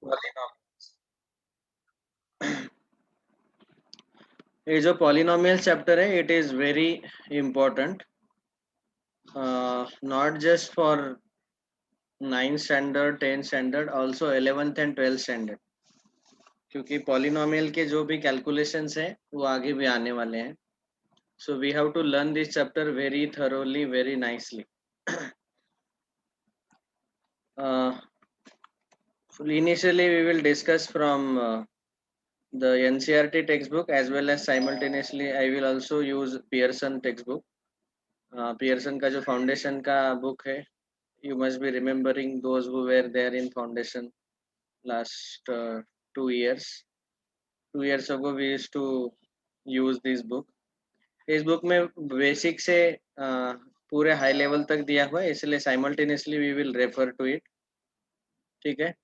Polynomials. ये जो polynomial chapter है, it is very important, not just for 9th standard 10th standard, also 11th and 12th standard, क्योंकि polynomial के जो भी कैलकुलेशंस है वो आगे भी आने वाले हैं. So we have to learn this chapter very thoroughly, very nicely. uh, Initially we will discuss from the NCERT textbook, as well as simultaneously I will also use Pearson textbook. Pearson का जो foundation का book है, you must be remembering those who were there in foundation last 2 years. 2 years ago we used to use this book. इस book में basic से पूरे high level तक दिया हुआ है, इसलिए simultaneously we will refer to it. ठीक है.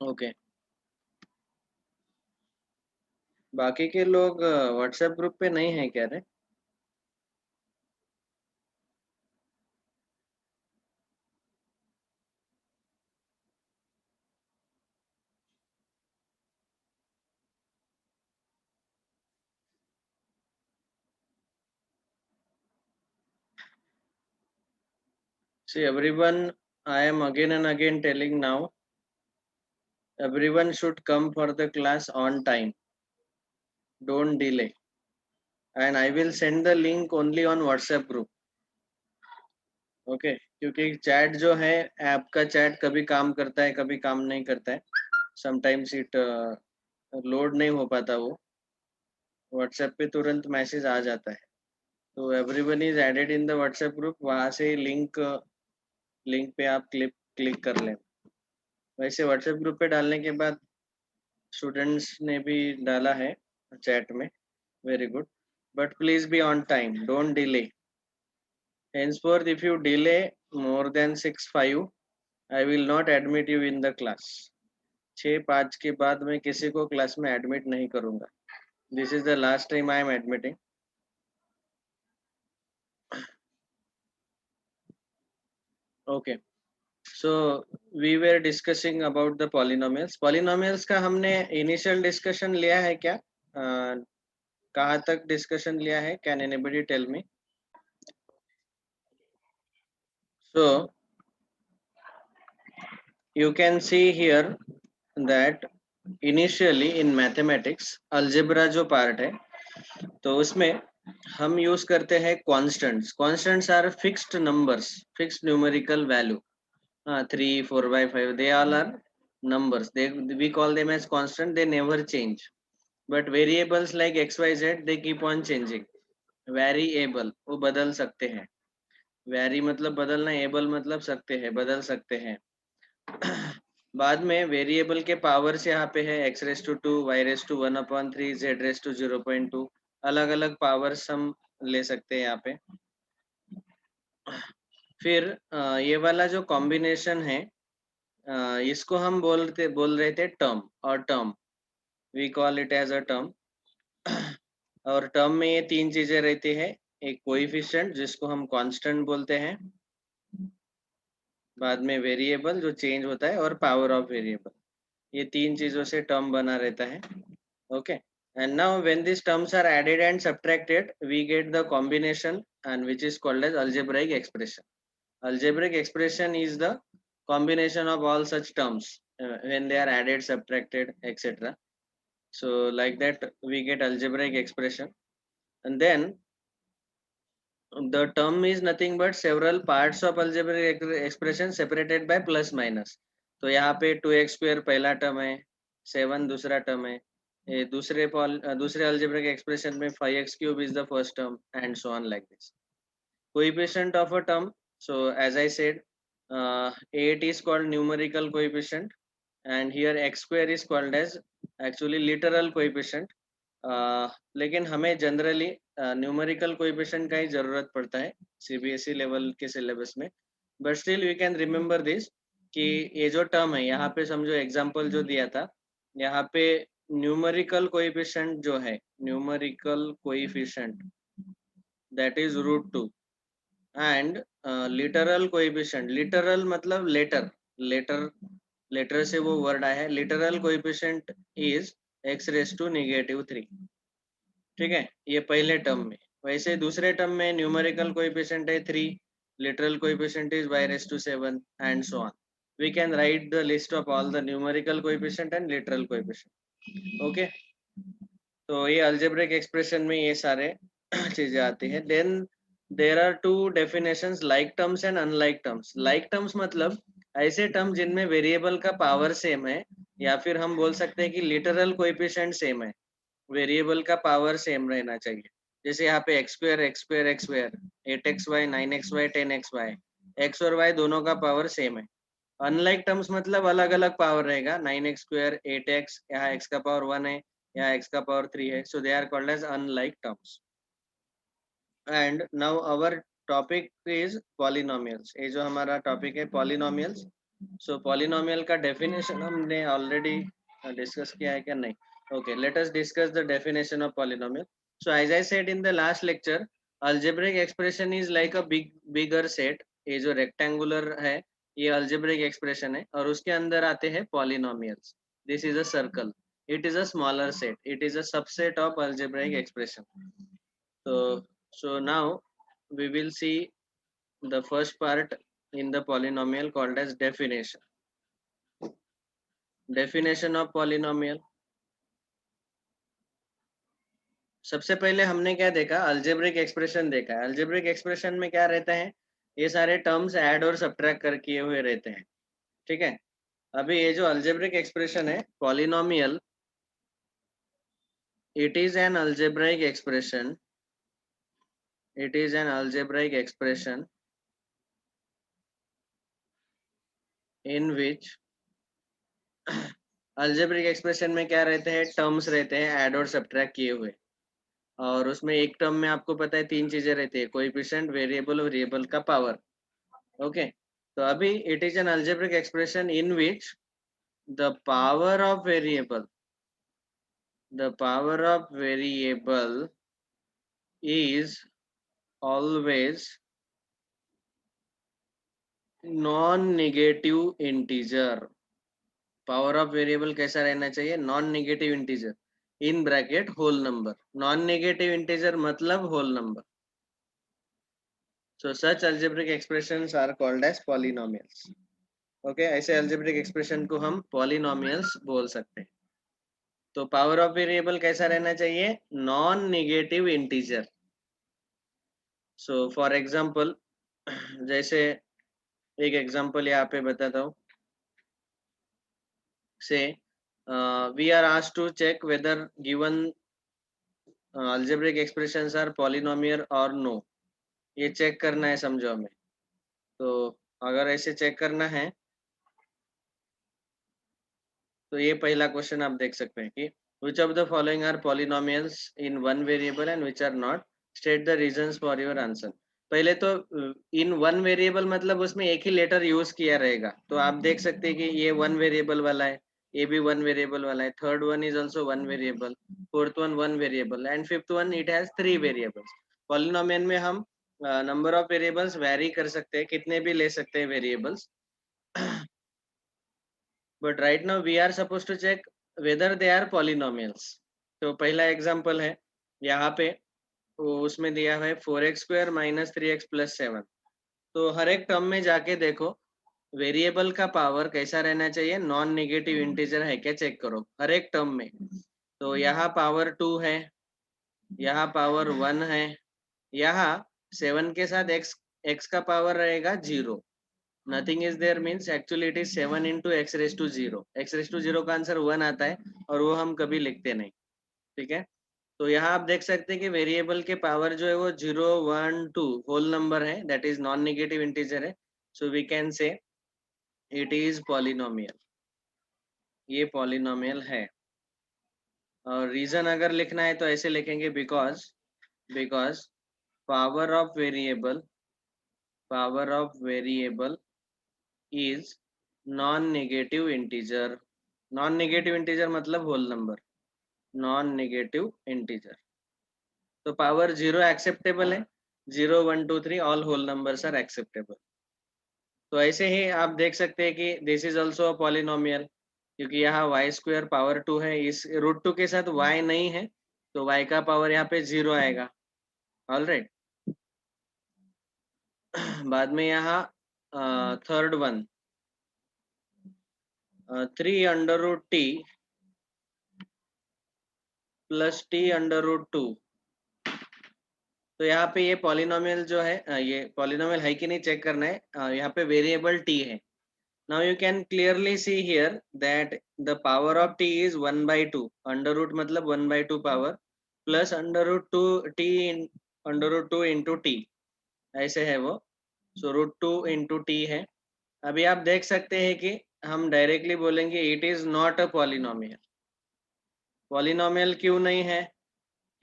ओके. बाकी के लोग व्हाट्सएप ग्रुप पे नहीं है क्या रे? See everyone, I am again and again telling now, everyone should come for the class on time. Don't delay. And I will send the link only on WhatsApp group. Okay. क्योंकि chat जो है, app का chat कभी काम करता है, कभी काम नहीं करता है. समटाइम्स इट लोड नहीं हो पाता वो. व्हाट्सएप पे तुरंत मैसेज आ जाता है. तो everyone is added in the WhatsApp group. वहाँ से लिंक पे आप क्लिक कर लें. वैसे व्हाट्सएप ग्रुप पे डालने के बाद स्टूडेंट्स ने भी डाला है चैट में. Very good. But please be on time. Don't delay. henceforth if you delay more than 6:05, I will not admit you in the class. 6:05 के बाद मैं किसी को क्लास में एडमिट नहीं करूंगा. This is the last time I am admitting. Okay. So we were discussing about the polynomials. Polynomials का हमने इनिशियल डिस्कशन लिया है क्या? कहाँ तक डिस्कशन लिया है? Can anybody tell me? So you can see here that initially in mathematics algebra जो part है, तो उसमें हम यूज करते हैं constants. Constants are fixed numbers, fixed numerical value. 3 4 by 5, they all are numbers. We call them as constant. They never change. But variables like x y z, they keep on changing. Variable वो बदल सकते हैं. Vary मतलब बदलना, able मतलब सकते हैं, बदल सकते हैं. बाद में वेरिएबल के पावर्स यहाँ पे है x raise to 2, y raise to 1/3, z raise to 0.2. अलग अलग पावर्स हम ले सकते हैं यहाँ पे. फिर ये वाला जो कॉम्बिनेशन है, इसको हम बोल रहे थे टर्म और term. We call it as a term. और टर्म में ये तीन चीजें रहती है. एक कोएफिशिएंट जिसको हम कांस्टेंट बोलते हैं, बाद में वेरिएबल जो चेंज होता है, और पावर ऑफ वेरिएबल. ये तीन चीजों से टर्म बना रहता है. Okay. And now when these terms are added and subtracted, we get the combination, and which is called as algebraic expression. Algebraic expression is the combination of all such terms when they are added, subtracted, etc. So like that we get algebraic expression. And then the term is nothing but several parts of algebraic expression separated by plus minus. तो यहाँ पे 2x square पहला term है, 7 दूसरा term है. ये दूसरे algebraic expression में 5x cube is the first term, and so on like this. Coefficient of a term. So as I said, 8 is called numerical coefficient, and here x square is called as actually literal coefficient. लेकिन हमें generally numerical coefficient का ही जरूरत पड़ता है CBSE level के syllabus में. But still we can remember this कि ये जो टर्म है, यहाँ पे समझो एग्जांपल जो दिया था, यहाँ पे न्यूमेरिकल कोएफिशिएंट जो है, numerical coefficient that is √2, and literal coefficient, literal मतलब लेटर लेटर से वो वर्ड आया है, literal coefficient is x raise to -3, ठीक है, ये पहले टर्म में। वैसे दूसरे टर्म में न्यूमेरिकल कोएफिशिएंट है 3, literal coefficient is y raise to 7 and so on. We can write the list of all the numerical coefficient and literal coefficient. Okay, तो ये algebraic expression में ये सारे चीजें आती है. Then there are two definitions, like terms and unlike terms. Like terms मतलब ऐसे टर्म जिनमें वेरिएबल का पावर सेम है, या फिर हम बोल सकते हैं कि लिटरल कोएफिशिएंट सेम है, वेरिएबल का पावर सेम रहना चाहिए. जैसे यहाँ पे x square x square x square, 8xy 9xy 10xy, x और वाई दोनों का पावर सेम है. अनलाइक टर्म्स मतलब अलग अलग पावर रहेगा, 9x², 8x, यहाँ x का पावर 1 है, यहाँ x का पावर 3 है, so they are called as unlike terms. And now our topic is polynomials. ये जो हमारा टॉपिक है पॉलिनोमियल्स. सो पॉलिनोमियल का डेफिनेशन हमने ऑलरेडी डिस्कस किया है क्या? नहीं. Okay, let us discuss the definition of polynomial. So as I said in the last lecture, algebraic expression is like a bigger set. ये जो रेक्टेंगुलर है ये अल्जेब्रिक एक्सप्रेशन है, और उसके अंदर आते हैं polynomials. This is a circle, it is a smaller set, it is a subset of algebraic expression. So now we will see the first part in the polynomial called as definition. Definition of polynomial. सबसे पहले हमने क्या देखा? Algebraic expression देखा है. Algebraic expression में क्या रहता है? ये सारे टर्म्स ऐड और सब्ट्रैक्ट कर किए हुए रहते हैं, ठीक है. अभी ये जो अल्जेब्रिक एक्सप्रेशन है polynomial, it is an algebraic expression, it is an algebraic expression in which algebraic expression में क्या रहते हैं? टर्म्स रहते हैं ऐड और सब्ट्रैक्ट किए हुए, और उसमें एक टर्म में आपको पता है तीन चीजें रहती है, कोएफिशिएंट, वेरिएबल और वेरिएबल का पावर. ओके, तो अभी it is an algebraic expression in which the power of variable, the power of variable is always non-negative integer. Power of variable कैसा रहना चाहिए? Non negative integer, in bracket whole number. Non negative integer मतलब whole number. So such algebraic expressions are called as polynomials. Okay, ऐसे algebraic expression को हम polynomials बोल सकते हैं. तो पावर ऑफ वेरिएबल कैसा रहना चाहिए? Non negative integer. So for example, जैसे एक एग्जांपल यहाँ पे बताता हूँ. Say we are asked to check whether given algebraic expressions are polynomial or no. ये चेक करना है, समझो हमें. तो अगर ऐसे चेक करना है तो ये पहला क्वेश्चन आप देख सकते हैं कि which of the following are polynomials in one variable and which are not, state the reasons for your answer. पहले तो इन वन वेरिएबल मतलब उसमें एक ही लेटर यूज किया रहेगा, तो आप देख सकते हैं कि ये वन वेरिएबल वाला है, ये भी वन वेरिएबल वाला है, third one is also one variable, fourth one variable, and fifth one it has 3 variables. Polynomial में हम नंबर ऑफ वेरिएबल्स वैरी कर सकते हैं, कितने भी ले सकते हैं variables. but right now we are supposed to check whether they are polynomials. तो पहला एग्जांपल है यहाँ पे, वो उसमें दिया है 4x² - 3x + 7. तो हर एक टर्म में जाके देखो वेरिएबल का पावर कैसा रहना चाहिए, नॉन नेगेटिव इंटीजर है क्या चेक करो हर एक टर्म में. तो यहाँ पावर 2 है, यहाँ पावर 1 है, यहाँ 7 के साथ x का पावर रहेगा 0. Nothing is there means actually it is 7 into x⁻0. x⁻0 का आंसर 1 आता है, और वो हम कभी लिखते नहीं, ठीक है. तो यहाँ आप देख सकते हैं कि वेरिएबल के पावर जो है वो 0, 1, 2 होल नंबर है, that is non negative integer है. So we can say it is polynomial, ये पॉलिनोमियल है. और रीजन अगर लिखना है तो ऐसे लिखेंगे, because power of variable is non negative integer. Non negative integer मतलब whole number, non negative integer. तो पावर 0 एक्सेप्टेबल है, 0, 1, 2, 3 all whole numbers are acceptable. तो ऐसे ही आप देख सकते हैं कि this is also a polynomial, क्योंकि यहाँ वाई स्क्वायर पावर 2 है, इस रूट 2 के साथ वाई नहीं है, तो वाई का पावर यहाँ पे 0 आएगा। All right. बाद में यहाँ third one 3 under root T plus T under root 2। तो यहाँ पे ये पॉलिनोमियल जो है ये पॉलिनोमियल है कि नहीं चेक करना है। यहाँ पे वेरिएबल टी है। Now you can clearly see here that the power of t is 1/2. Under root मतलब 1/2 power plus under root 2 t in under root 2 into t, ऐसे है वो। So root 2 into t है। अभी आप देख सकते हैं कि हम डायरेक्टली बोलेंगे it is not a polynomial। Polynomial क्यों नहीं है?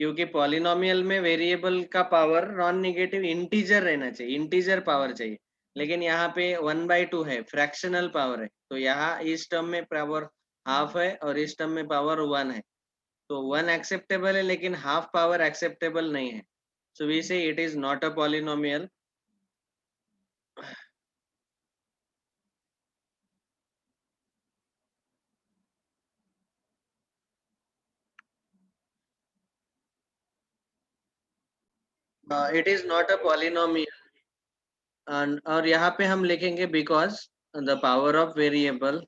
क्योंकि पॉलिनोमियल में वेरिएबल का पावर नॉन नेगेटिव इंटीजर रहना चाहिए, इंटीजर पावर चाहिए, लेकिन यहाँ पे 1/2 है, फ्रैक्शनल पावर है, तो यहाँ इस टर्म में पावर हाफ है और इस टर्म में पावर 1 है, तो 1 एक्सेप्टेबल है लेकिन हाफ पावर एक्सेप्टेबल नहीं है। सो वी से it is not a polynomial. It is not a polynomial, और यहाँ पे हम लिखेंगे because the power of variable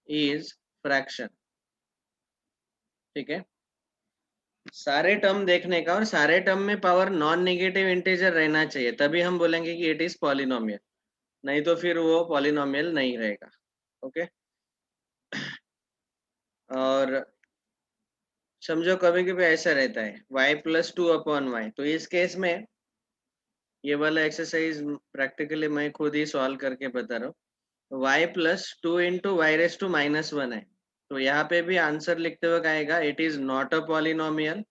is fraction. ठीक है, सारे टर्म देखने का, और सारे टर्म में पावर नॉन नेगेटिव इंटीजर रहना चाहिए, तभी हम बोलेंगे कि इट इज पॉलिनोमियल, नहीं तो फिर वो पॉलिनोमियल नहीं रहेगा। ओके। और समझो कभी कभी ऐसा रहता है y+2/y, तो इस केस में ये वाला एक्सरसाइज प्रैक्टिकली मैं खुद ही सॉल्व करके बता रहा हूँ। y+2 इंटू y⁻1 है, तो यहाँ पे भी आंसर लिखते वक्त आएगा it is not a polynomial.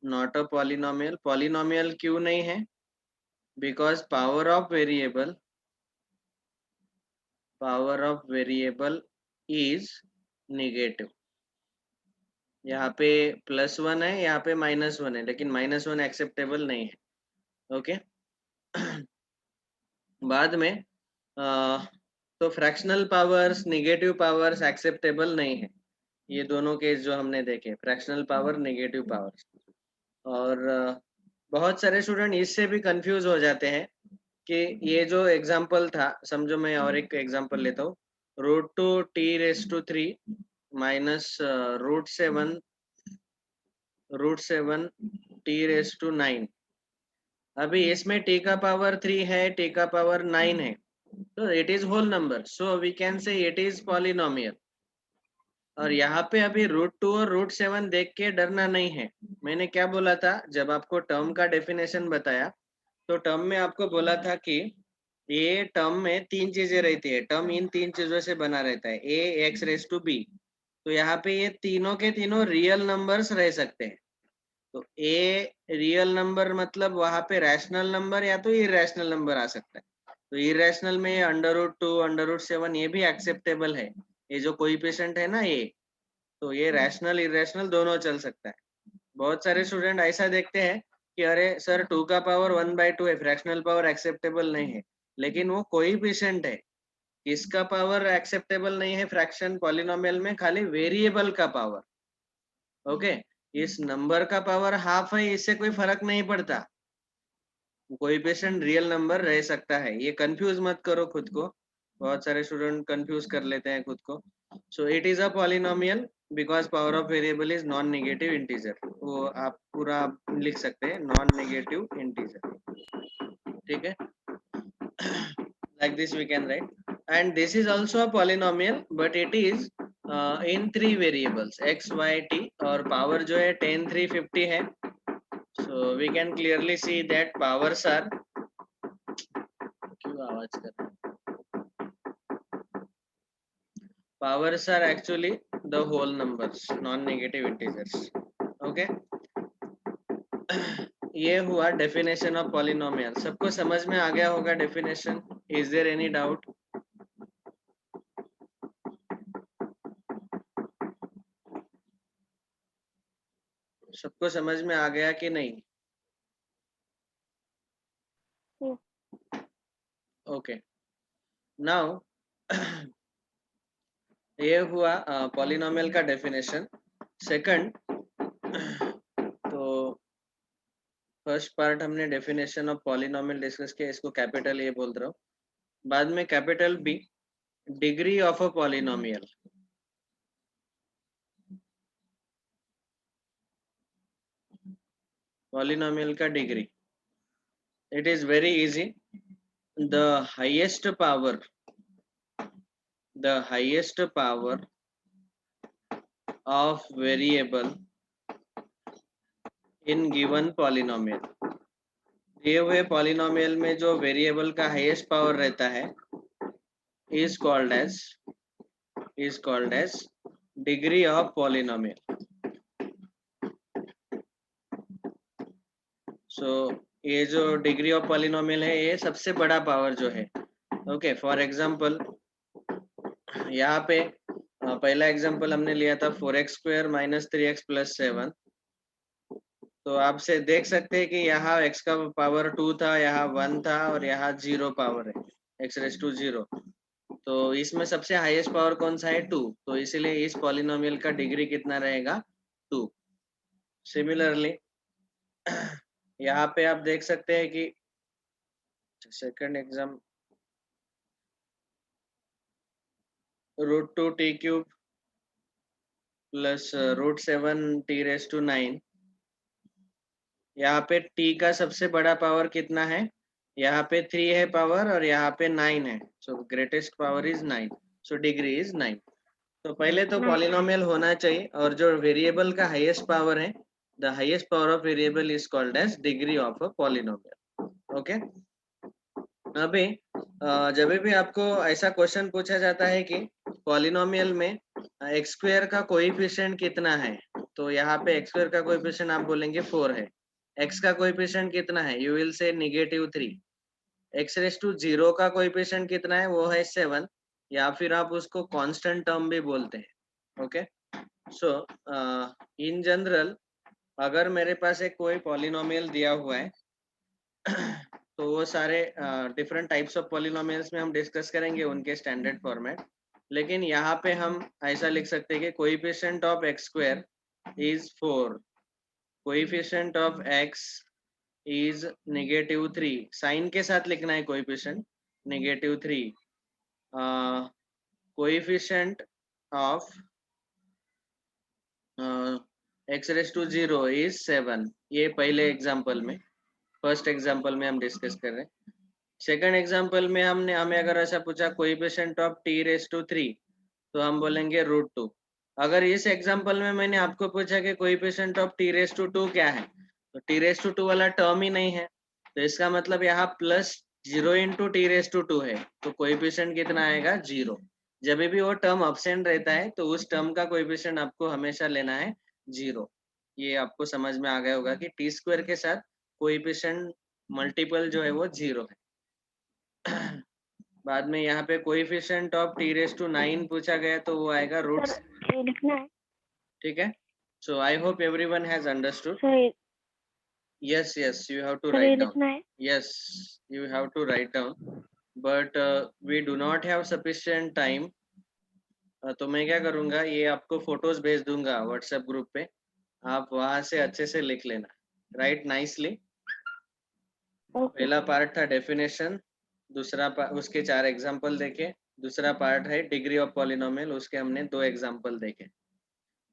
Not a polynomial, polynomial क्यों नहीं है? Because power of variable is negative. यहाँ पे +1 है, यहाँ पे -1 है, लेकिन -1 एक्सेप्टेबल नहीं है। ओके। बाद में तो fractional powers negative powers acceptable नहीं है। ये दोनों केस जो हमने देखे, फ्रैक्शनल पावर नेगेटिव पावर्स। और बहुत सारे स्टूडेंट इससे भी कंफ्यूज हो जाते हैं कि ये जो एग्जाम्पल था, समझो मैं और एक एग्जाम्पल लेता हूँ, √2t⁻³ माइनस √7t⁻9। अभी इसमें t का पावर 3 है, t का पावर 9 है, तो it is whole number, so we can say it is polynomial. और यहाँ पे अभी √2 और √7 देख के डरना नहीं है। मैंने क्या बोला था जब आपको टर्म का डेफिनेशन बताया, तो टर्म में आपको बोला था कि ये टर्म में तीन चीजें रहती है, टर्म इन तीन चीजों से बना रहता है, a x⁻b। तो यहाँ पे ये तीनों के तीनों रियल नंबर्स रह सकते हैं। तो ए रियल नंबर मतलब वहां पे रैशनल नंबर या तो इरेशनल नंबर आ सकता है। तो इरेशनल में √2 √7 ये भी एक्सेप्टेबल है। ये जो कोएफिशिएंट है ना ये, तो ये रैशनल इरेशनल दोनों चल सकता है। बहुत सारे स्टूडेंट ऐसा देखते हैं कि अरे सर 2 का पावर 1/2 है, फ्रैक्शनल पावर एक्सेप्टेबल नहीं है, लेकिन वो कोएफिशिएंट है। इसका पावर एक्सेप्टेबल नहीं है फ्रैक्शन पॉलिनोमियल में, खाली वेरिएबल का पावर। ओके। इस नंबर का पावर हाफ है, इससे कोई फर्क नहीं पड़ता, कोएफिशिएंट रियल नंबर रह सकता है। ये कंफ्यूज मत करो खुद को, बहुत सारे स्टूडेंट कंफ्यूज कर लेते हैं खुद को। So it is a polynomial because power of variable is non negative integer. वो आप पूरा लिख सकते हैं, नॉन नेगेटिव इंटीजर। ठीक है, like this we can write. And this is also a polynomial, but it is in 3 variables x y t, और power जो है 10 3 50 है। so we can clearly see that powers are, क्यों आवाज कर रहे हैं? Powers are actually the whole numbers, non-negative integers. Okay. ये हुआ डेफिनेशन ऑफ पॉलिनोमियल। सबको समझ में आ गया होगा definition? Is there any doubt? सबको समझ में आ गया कि नहीं? ओके, नाउ ये हुआ पॉलिनोमियल का डेफिनेशन. सेकंड, तो फर्स्ट पार्ट हमने डेफिनेशन ऑफ पॉलिनोमियल डिस्कस किया, इसको कैपिटल ए बोल रहा हूँ. बाद में capital B, degree of a polynomial. Polynomial का degree, it is very easy. The highest power, the highest power of variable in given polynomial. दिए हुए पॉलिनोमियल में जो वेरिएबल का हाईएस्ट पावर रहता है is called as degree of polynomial. So ये जो डिग्री ऑफ पॉलिनोमियल है, ये सबसे बड़ा पावर जो है. ओके, फॉर एग्जांपल यहाँ पे पहला एग्जांपल हमने लिया था 4x² - 3x + 7. तो आपसे देख सकते हैं कि यहाँ x का पावर 2 था, यहाँ 1 था और यहाँ 0 पावर है, x⁻⁴. तो इसमें सबसे हाईएस्ट पावर कौन सा है? 2. तो इसीलिए इस पॉलिनोमियल का डिग्री कितना रहेगा? 2. सिमिलरली यहाँ पे आप देख सकते हैं कि सेकंड एग्जाम, √2t³ + √7t⁻⁹. यहाँ पे t का सबसे बड़ा पावर कितना है? यहाँ पे 3 है पावर और यहाँ पे 9 है. सो greatest power is 9. So degree is 9. तो पहले तो पॉलिनोमियल होना चाहिए, और जो वेरिएबल का हाईएस्ट पावर है, the highest power of variable is called as degree of a polynomial. Okay, अभी जब भी आपको ऐसा क्वेश्चन पूछा जाता है कि पॉलिनोमियल में x² का कोएफिशिएंट कितना है, तो यहाँ पे x² का कोएफिशिएंट आप बोलेंगे 4 है. x का कोएफिशिएंट कितना है? You will say -3. x⁻⁴ का कोएफिशिएंट कितना है? वो है 7, या फिर आप उसको कांस्टेंट टर्म भी बोलते हैं. ओके, सो इन जनरल अगर मेरे पास एक कोई पॉलिनोमियल दिया हुआ है तो वो सारे डिफरेंट टाइप्स ऑफ पॉलिनोमियल्स में हम डिस्कस करेंगे उनके स्टैंडर्ड फॉर्मेट. लेकिन यहाँ पे हम ऐसा लिख सकते हैं कि coefficient of x² is 4, coefficient of x is -3. Sign के साथ लिखना है coefficient, -3. Coefficient of x⁻⁴ is 7. ये पहले एग्जांपल में, फर्स्ट एग्जांपल में हम डिस्कस कर रहे हैं. सेकंड एग्जांपल में हमें अगर ऐसा पूछा कोएफिशिएंट ऑफ t⁻⁴, तो हम बोलेंगे √2. अगर इस एग्जांपल में मैंने आपको पूछा कि कोएफिशिएंट ऑफ t⁻² क्या है, तो t⁻² वाला टर्म ही नहीं है, तो इसका मतलब यहाँ +0 × t⁻² है, तो कोएफिशिएंट कितना आएगा? 0. जब भी वो टर्म अब्सेंट रहता है तो उस टर्म का कोएफिशिएंट आपको हमेशा लेना है 0. ये आपको समझ में आ गया होगा कि t² के साथ कोएफिशिएंट मल्टीपल जो है वो 0 है. बाद में यहाँ पे कोएफिशिएंट ऑफ t⁻⁹ पूछा गया, तो वो आएगा रूट. ये लिखना है. ठीक है, so I hope everyone has understood. Sir yes, you have to ये write down. लिखना है. yes, you have to write down, but we do not have sufficient time. तो मैं क्या करूँगा, ये आपको फोटोज भेज दूंगा व्हाट्सएप ग्रुप पे, आप वहां से अच्छे से लिख लेना. Right nicely. ओके. पहला पार्ट था डेफिनेशन, दूसरा उसके 4 एग्जांपल देखे. दूसरा पार्ट है डिग्री ऑफ पॉलिनोमियल, उसके हमने 2 एग्जांपल देखे.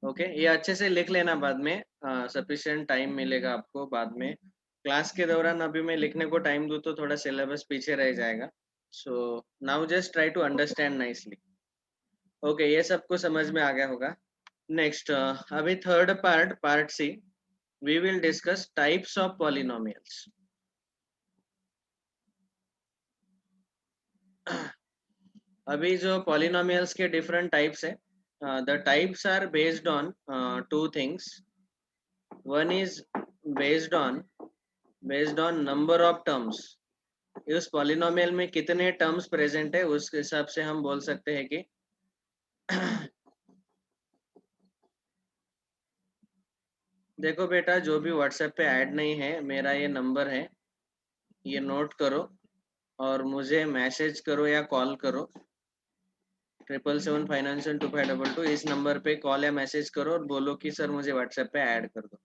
ओके, ये अच्छे से लिख लेना, बाद में सफिशिएंट टाइम मिलेगा आपको बाद में क्लास के दौरान. अभी मैं लिखने को टाइम दूँ तो थोड़ा सिलेबस पीछे रह जाएगा. So now just try to understand nicely. Okay, ये सबको समझ में आ गया होगा. नेक्स्ट, अभी third part, part C, we will discuss types of polynomials. अभी जो पॉलिनोमियल्स के डिफरेंट टाइप्स है, the types are based on 2 things. One is based on number of terms. उस पॉलिनोमियल में कितने टर्म्स प्रेजेंट है, उस हिसाब से हम बोल सकते हैं कि देखो बेटा, जो भी व्हाट्सएप पे ऐड नहीं है, मेरा ये नंबर है, ये नोट करो, और मुझे मैसेज करो या कॉल करो 777 592 इस नंबर पे कॉल या मैसेज करो और बोलो कि सर मुझे व्हाट्सएप पे ऐड कर दो।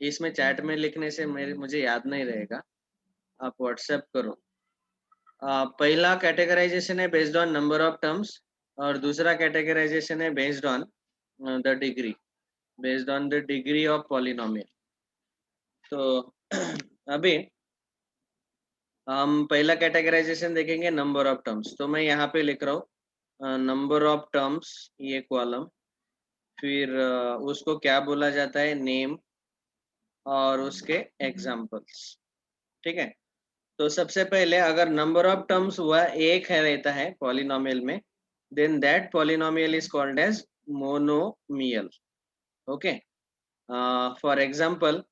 इसमें चैट में लिखने से मुझे याद नहीं रहेगा, आप व्हाट्सएप करो। पहला कैटेगराइजेशन है based on number of terms और दूसरा कैटेगराइजेशन है based on the degree, based on the degree of polynomial. तो अभी हम पहला कैटेगराइजेशन देखेंगे नंबर ऑफ टर्म्स। तो मैं यहाँ पे लिख रहा हूँ नंबर ऑफ टर्म्स, ये कॉलम, फिर उसको क्या बोला जाता है, नेम और उसके एग्जाम्पल्स। ठीक है, तो सबसे पहले अगर नंबर ऑफ टर्म्स हुआ एक है रहता है पॉलिनोमियल में, then that polynomial is called as monomial. Okay, for example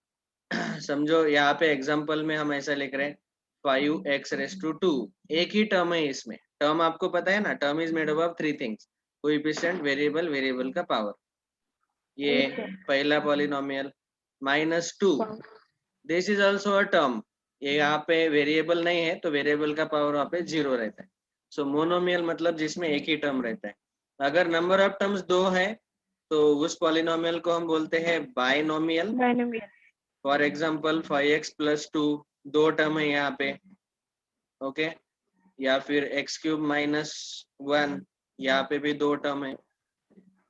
समझो यहाँ पे एग्जाम्पल में हम ऐसा लिख रहे हैं 5x⁻²। एक ही टर्म है इसमें, टर्म आपको पता है ना, term is made up of 3 things, coefficient, variable, variable का पावर। ये yes sir. पहला polynomial. -2, this is also a term, ये यहाँ पे वेरिएबल नहीं है तो वेरिएबल का पावर वहाँ पे 0 रहता है। सो मोनोमियल मतलब जिसमें एक ही टर्म रहता है। अगर नंबर ऑफ टर्म्स 2 है तो उस पॉलिनोमियल को हम बोलते हैं binomial. Binomial. For example 5x+2, 2 term है यहाँ पे। ओके, या फिर x³ - 1, यहाँ पे भी 2 टर्म है।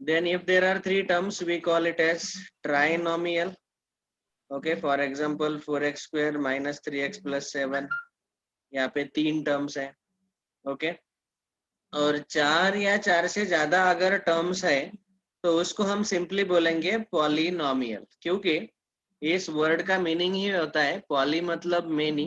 Then if there are 3 terms we call it as trinomial. Okay, for example 4x² - 3x+7, यहाँ पे 3 टर्म्स है। ओके, और 4 या 4 से ज्यादा अगर टर्म्स है तो उसको हम सिंपली बोलेंगे पॉलिनोमियल, क्योंकि इस वर्ड का मीनिंग ही होता है, पॉली मतलब मेनी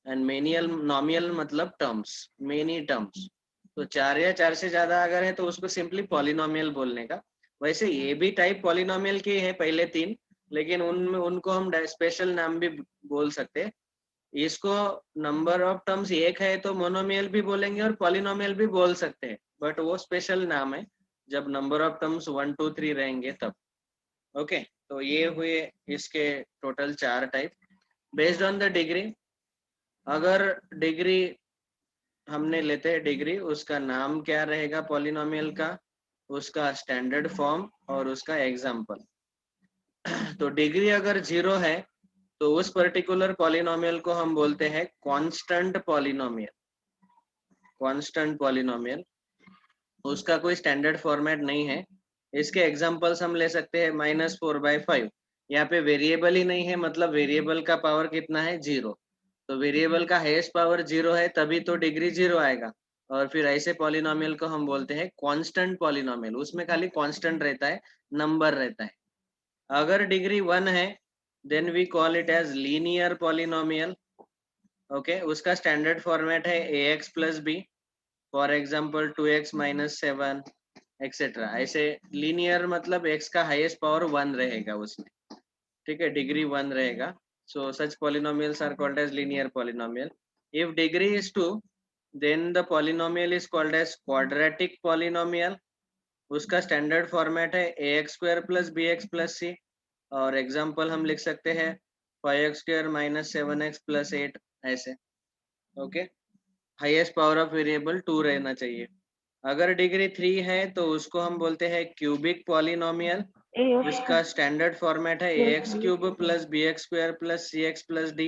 एंड मेनियल, नोमियल मतलब टर्म्स, मेनी टर्म्स। तो 4 या 4 से ज्यादा अगर है तो उसको सिंपली पॉलिनोमियल बोलने का। वैसे ये भी टाइप पॉलिनोमियल के है पहले 3, लेकिन उनमें उनको हम स्पेशल नाम भी बोल सकते हैं। इसको नंबर ऑफ टर्म्स एक है तो मोनोमियल भी बोलेंगे और पॉलिनोमियल भी बोल सकते हैं, बट वो स्पेशल नाम है जब नंबर ऑफ टर्म्स 1 2 3 रहेंगे तब। ओके, तो ये हुए इसके total 4 type based on the degree. अगर डिग्री हमने लेते हैं डिग्री, उसका नाम क्या रहेगा पॉलिनोमियल का, उसका स्टैंडर्ड फॉर्म और उसका एग्जाम्पल। तो डिग्री अगर 0 है तो उस पर्टिकुलर पॉलिनोमियल को हम बोलते हैं कांस्टेंट पॉलिनोमियल। कांस्टेंट पॉलिनोमियल, उसका कोई स्टैंडर्ड फॉर्मेट नहीं है। इसके एग्जांपल्स हम ले सकते हैं -4/5, यहाँ पे वेरिएबल ही नहीं है, मतलब वेरिएबल का पावर कितना है, 0। तो वेरिएबल का हाईएस्ट पावर 0 है तभी तो डिग्री 0 आएगा। और फिर ऐसे पॉलिनोमियल को हम बोलते हैं कांस्टेंट पॉलिनोमियल, उसमें खाली कांस्टेंट रहता है, नंबर रहता है। अगर डिग्री 1 है then we call it as linear polynomial. Okay, उसका स्टैंडर्ड फॉर्मेट है ax+b, for example 2x - 7 etcetera. ऐसे लीनियर मतलब x का हाईएस्ट पावर 1 रहेगा उसमें। ठीक है, डिग्री 1 रहेगा। So such polynomials are called as linear polynomial. If degree is 2 then the polynomial is called as quadratic polynomial. उसका स्टैंडर्ड फॉर्मेट है ax² + bx + c, और एग्जाम्पल हम लिख सकते हैं 5x² - 7x + 8 ऐसे। Okay, highest power of variable 2 रहना चाहिए। अगर डिग्री 3 है तो उसको हम बोलते हैं क्यूबिक पॉलिनोमियल। Yes इसका sir. स्टैंडर्ड फॉर्मेट है Yes. ax³ + bx² + cx + d,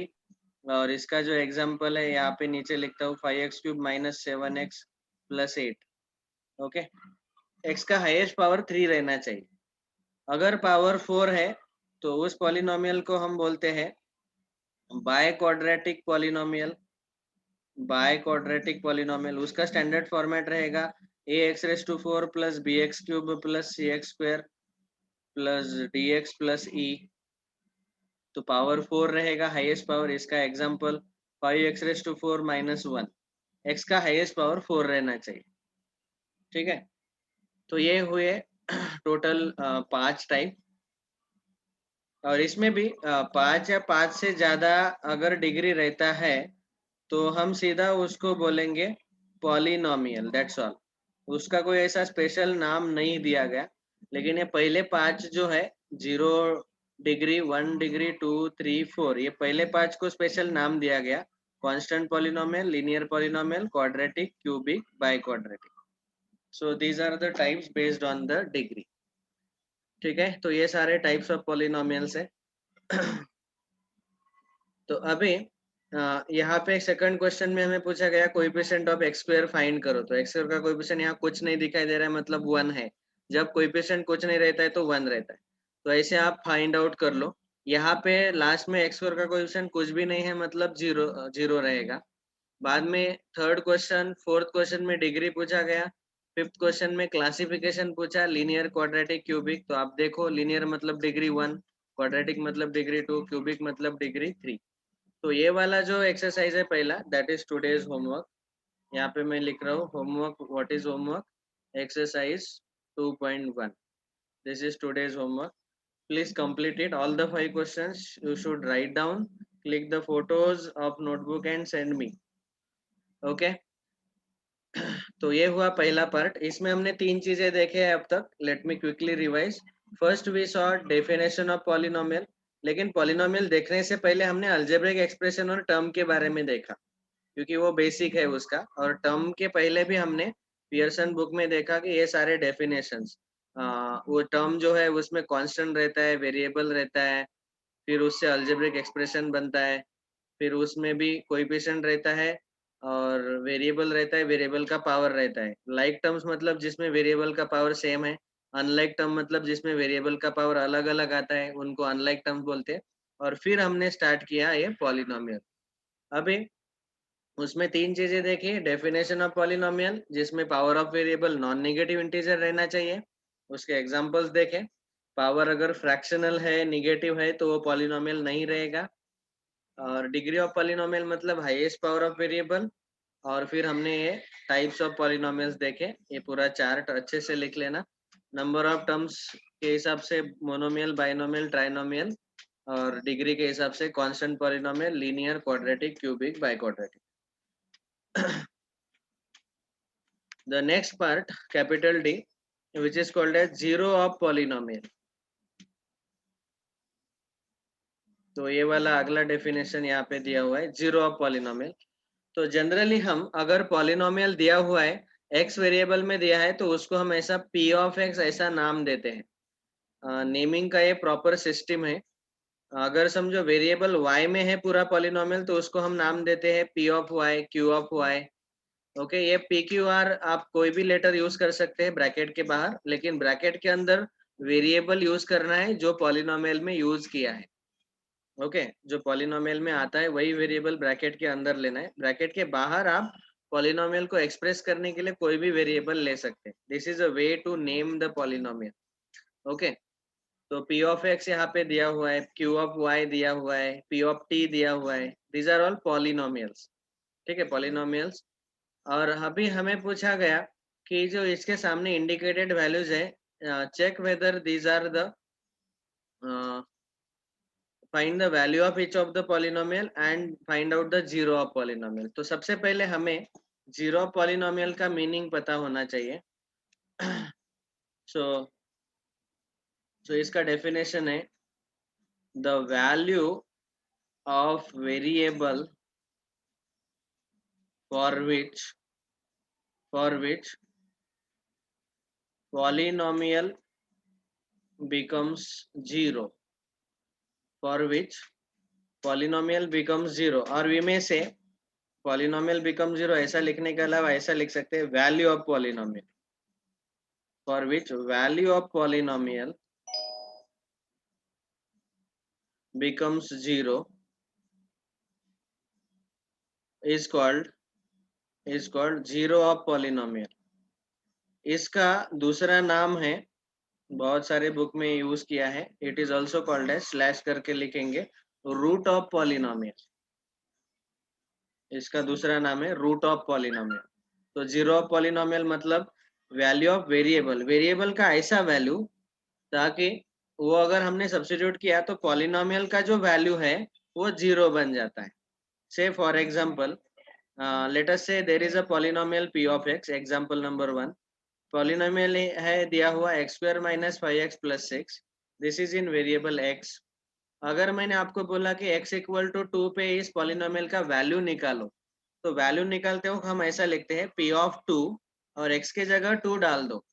और इसका जो एग्जाम्पल है यहाँ पे नीचे लिखता हूँ 5x³ - 7x + 8। ओके, x का हाईएस्ट पावर 3 रहना चाहिए। अगर पावर 4 है तो उस पॉलिनोमियल को हम बोलते हैं by quadratic polynomial. By quadratic polynomial, उसका स्टैंडर्ड फॉर्मेट रहेगा ax⁴ + bx³ + cx² + dx + e। तो पावर 4 रहेगा हाईएस्ट पावर। इसका एग्जांपल 5x⁴ - 1, x का हाईएस्ट पावर 4 रहना चाहिए। ठीक है, तो ये हुए टोटल 5 टाइप। और इसमें भी 5 या 5 से ज्यादा अगर डिग्री रहता है तो हम सीधा उसको बोलेंगे पॉलिनोमियल, दैट्स ऑल। उसका कोई ऐसा स्पेशल नाम नहीं दिया गया, लेकिन ये पहले 5 जो है 0 डिग्री, 1 डिग्री, 2 3 4, ये पहले 5 को स्पेशल नाम दिया गया constant polynomial, linear polynomial, quadratic, cubic, biquadratic. So these are the types based on the degree. ठीक है, तो ये सारे types of polynomials है. तो अभी यहाँ पे सेकंड क्वेश्चन में हमें पूछा गया coefficient of x square find करो. तो एक्स स्क्वायर का कोएफिशिएंट यहाँ कुछ नहीं दिखाई दे रहा है, मतलब 1 है. जब कोएफिशिएंट कुछ नहीं रहता है तो 1 रहता है. तो ऐसे आप फाइंड आउट कर लो. यहाँ पे लास्ट में एक्स स्क्वायर का कोएफिशिएंट कुछ भी नहीं है, मतलब जीरो रहेगा. बाद में थर्ड क्वेश्चन, फोर्थ क्वेश्चन में डिग्री पूछा गया. फिफ्थ क्वेश्चन में क्लासिफिकेशन पूछा, लीनियर, क्वाड्रेटिक, क्यूबिक. तो आप देखो, लीनियर मतलब डिग्री 1, क्वाड्रेटिक मतलब डिग्री 2, क्यूबिक मतलब डिग्री 3. तो ये वाला जो एक्सरसाइज है पहला, दैट इज टुडेज होमवर्क. यहाँ पे मैं लिख रहा हूँ homework. What is homework? Exercise 2.1. This is today's homework. Please complete it. All the 5 questions you should write down, click the photos of notebook and send me. Okay. तो ये हुआ पहला पार्ट. इसमें हमने 3 चीजें देखे हैं अब तक. Let me quickly revise. First we saw definition of polynomial. लेकिन पॉलिनोमियल देखने से पहले हमने अलजेब्रिक एक्सप्रेशन और टर्म के बारे में देखा, क्योंकि वो बेसिक है उसका. और टर्म के पहले भी हमने पियर्सन बुक में देखा कि ये सारे डेफिनेशंस, वो टर्म जो है उसमें कांस्टेंट रहता है, वेरिएबल रहता है, फिर उससे अलजेब्रिक एक्सप्रेशन बनता है, फिर उसमें भी कोएफिशिएंट रहता है और वेरिएबल रहता है, वेरिएबल का पावर रहता है. लाइक टर्म्स मतलब जिसमें वेरिएबल का पावर सेम है. अनलाइक टर्म मतलब जिसमें वेरिएबल का पावर अलग अलग आता है, उनको अनलाइक टर्म्स बोलते हैं. और फिर हमने स्टार्ट किया ये पॉलिनोमियल. अभी उसमें 3 चीजें देखी. डेफिनेशन ऑफ पॉलिनोमियल, जिसमें power of variable non negative integer रहना चाहिए. उसके एग्जांपल्स देखें. पावर अगर फ्रैक्शनल है, नेगेटिव है, तो वो पॉलिनोमियल नहीं रहेगा. और डिग्री ऑफ पॉलिनोमियल मतलब हाईएस्ट पावर ऑफ वेरिएबल. और फिर हमने ये टाइप्स ऑफ पॉलिनोमियल्स देखे. ये पूरा चार्ट अच्छे से लिख लेना. नंबर ऑफ टर्म्स के हिसाब से मोनोमियल, बाइनोमियल, ट्राइनोमियल. और डिग्री के हिसाब से constant polynomial, linear, quadratic, cubic, biquadratic. The next part, capital D, which is called as zero of polynomial. तो ये वाला अगला डेफिनेशन यहाँ पे दिया हुआ है, जीरो ऑफ पॉलिनोमियल. तो जनरली हम अगर पॉलिनोमियल दिया हुआ है, एक्स वेरिएबल में दिया है, तो उसको हम ऐसा पी ऑफ एक्स ऐसा नाम देते हैं. नेमिंग का ये प्रॉपर सिस्टम है. अगर समझो वेरिएबल y में है पूरा पॉलिनोमियल, तो उसको हम नाम देते हैं P of Y, Q of Y. Okay, ये पी क्यू आर आप कोई भी लेटर यूज कर सकते हैं ब्रैकेट के बाहर, लेकिन ब्रैकेट के अंदर वेरिएबल यूज करना है जो पॉलिनोमियल में यूज किया है. ओके, जो पॉलिनोमियल में आता है वही वेरिएबल ब्रैकेट के अंदर लेना है. ब्रैकेट के बाहर आप पॉलिनोमियल को एक्सप्रेस करने के लिए कोई भी वेरिएबल ले सकते हैं. This is a way to name the polynomial. Okay, तो पी ऑफ एक्स यहाँ पे दिया हुआ है, क्यू ऑफ वाई दिया हुआ है, पी ऑफ टी दिया हुआ है. These are all polynomials. ठीक है, पॉलिनोमियल्स. और अभी हमें पूछा गया कि जो इसके सामने इंडिकेटेड वैल्यूज है, check whether these are the find the value of each of the polynomial and find out the zero of polynomial. तो सबसे पहले हमें जीरो ऑफ पॉलिनोमियल का मीनिंग पता होना चाहिए. सो इसका डेफिनेशन है the value of variable for which polynomial becomes zero, for which polynomial becomes zero. और we may say polynomial becomes zero ऐसा लिखने के अलावा ऐसा लिख सकते हैं value of polynomial, for which value of polynomial becomes zero is called zero of polynomial. इसका दूसरा नाम है, बहुत सारे बुक में यूज किया है, it is also called as, slash करके लिखेंगे, रूट ऑफ पॉलिनोमियल. इसका दूसरा नाम है रूट ऑफ पॉलिनोमियल. तो जीरो ऑफ पॉलिनोमियल मतलब वैल्यू ऑफ वेरिएबल, वेरिएबल का ऐसा वैल्यू ताकि वो अगर हमने सब्स्टिट्यूट किया तो पॉलिनोमियल का जो वैल्यू है वो जीरो बन जाता है. से for example, let us say there is a polynomial p of x. Example number 1, polynomial है दिया हुआ x² - 5x + 6. This is in variable x. अगर मैंने आपको बोला कि x इक्वल टू 2 पे इस पॉलिनोमियल का वैल्यू निकालो, तो वैल्यू निकालते हो हम ऐसा लिखते हैं p ऑफ 2 और x के जगह 2 डाल दो,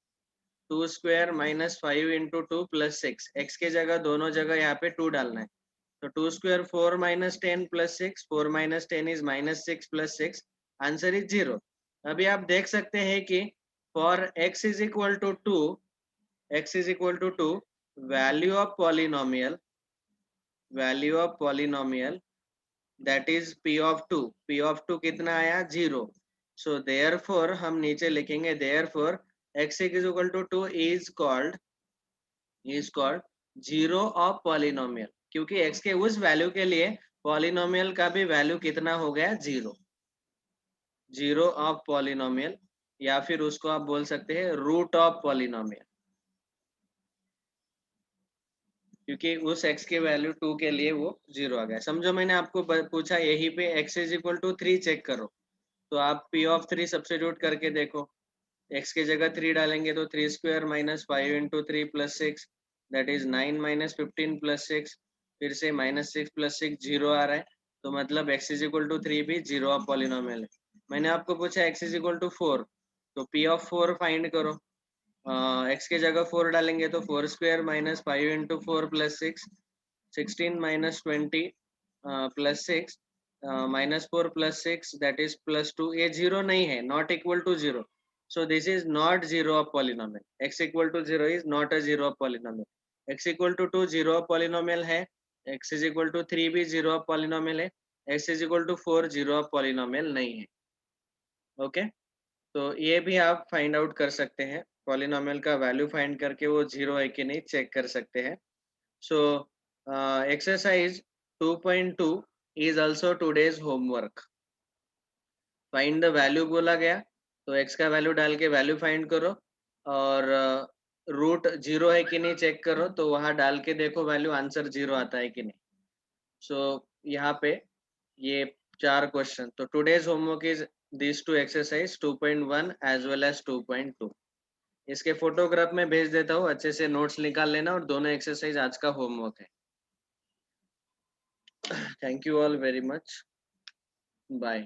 2 square minus 5 into 2 plus 6, x के जगह दोनों जगह यहाँ पे 2 डालना है, तो 2 square 4 minus 10 plus 6, 4 minus 10 is minus 6 plus 6, answer is 0। अभी आप देख सकते हैं कि for x is equal to 2, x is equal to 2, value of polynomial that is p of 2 कितना आया 0, so therefore हम नीचे लिखेंगे therefore x is equal to 2 is called 0 of polynomial, क्योंकि x के उस वैल्यू के लिए पॉलिनोमियल का भी वैल्यू कितना हो गया 0 ऑफ पॉलिनोमियल, या फिर उसको आप बोल सकते हैं रूट ऑफ पॉलिनोमियल, क्योंकि उस x के वैल्यू 2 के लिए वो 0 आ गया। समझो मैंने आपको पूछा यहीं पे x is equal to 3 check करो, तो आप p ऑफ 3 सब्स्टिट्यूट करके देखो, x के जगह 3 डालेंगे तो 3 square minus 5 into 3 plus 6 that is 9 minus 15 plus 6, फिर से माइनस 6 प्लस 6 0 आ रहा है, तो मतलब x इज इक्वल टू 3 भी 0 ऑफ पॉलिनोमियल है। मैंने आपको पूछा x इज इक्वल टू 4, तो p ऑफ 4 फाइंड करो, x के जगह 4 डालेंगे तो 4 square minus 5 into 4 plus 6, 16 minus 20 plus 6 minus 4 plus 6 that is plus 2, ये 0 नहीं है, not equal to 0, so this is not 0 of polynomial, x equal to 0 is not a 0 of polynomial, x equal to 2 0 of polynomial है, x is equal to 3 भी 0 of polynomial है, x is equal to 4 0 of polynomial नहीं है। Okay तो ये भी आप find out कर सकते हैं, पॉलिनोमियल का वैल्यू फाइंड करके वो 0 है कि नहीं चेक कर सकते हैं। So exercise 2.2 is also today's homework, find the value बोला गया, तो x का वैल्यू डाल के वैल्यू फाइंड करो, और रूट 0 है कि नहीं चेक करो, तो वहां डाल के देखो वैल्यू, आंसर 0 आता है कि नहीं। सो यहाँ पे ये 4 क्वेश्चन, तो today's homework is this to exercise 2.1 as well as 2.2, इसके फोटोग्राफ में भेज देता हूँ, अच्छे से नोट्स निकाल लेना, और दोनों एक्सरसाइज आज का होमवर्क है। Thank you all very much, bye.